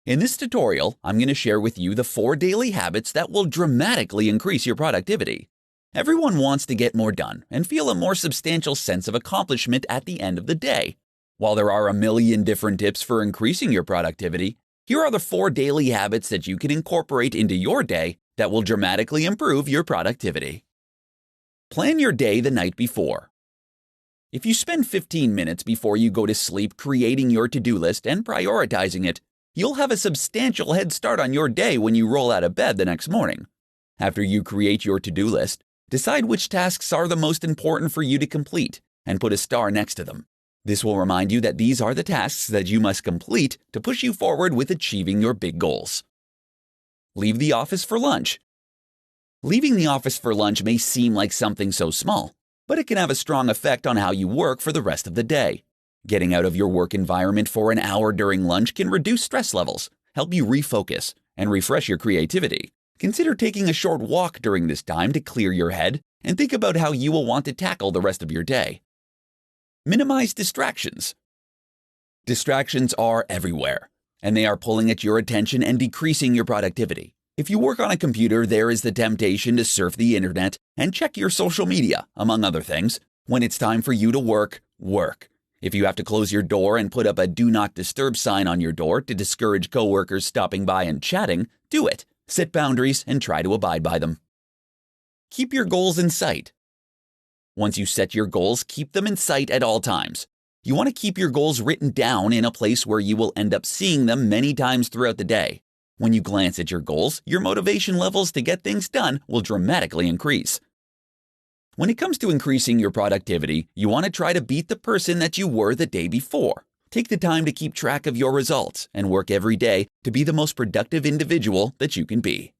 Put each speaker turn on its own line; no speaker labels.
In this tutorial, I'm going to share with you the 4 daily habits that will dramatically increase your productivity. Everyone wants to get more done and feel a more substantial sense of accomplishment at the end of the day. While there are a million different tips for increasing your productivity, here are the 4 daily habits that you can incorporate into your day that will dramatically improve your productivity. Plan your day the night before. If you spend 15 minutes before you go to sleep creating your to-do list and prioritizing it, you'll have a substantial head start on your day when you roll out of bed the next morning. After you create your to-do list, decide which tasks are the most important for you to complete and put a star next to them. This will remind you that these are the tasks that you must complete to push you forward with achieving your big goals. Leave the office for lunch. Leaving the office for lunch may seem like something so small, but it can have a strong effect on how you work for the rest of the day. Getting out of your work environment for an hour during lunch can reduce stress levels, help you refocus, and refresh your creativity. Consider taking a short walk during this time to clear your head and think about how you will want to tackle the rest of your day. Minimize distractions. Distractions are everywhere, and they are pulling at your attention and decreasing your productivity. If you work on a computer, there is the temptation to surf the internet and check your social media, among other things. When it's time for you to work, work. If you have to close your door and put up a do not disturb sign on your door to discourage coworkers stopping by and chatting, do it. Set boundaries and try to abide by them. Keep your goals in sight. Once you set your goals, keep them in sight at all times. You want to keep your goals written down in a place where you will end up seeing them many times throughout the day. When you glance at your goals, your motivation levels to get things done will dramatically increase. When it comes to increasing your productivity, you want to try to beat the person that you were the day before. Take the time to keep track of your results and work every day to be the most productive individual that you can be.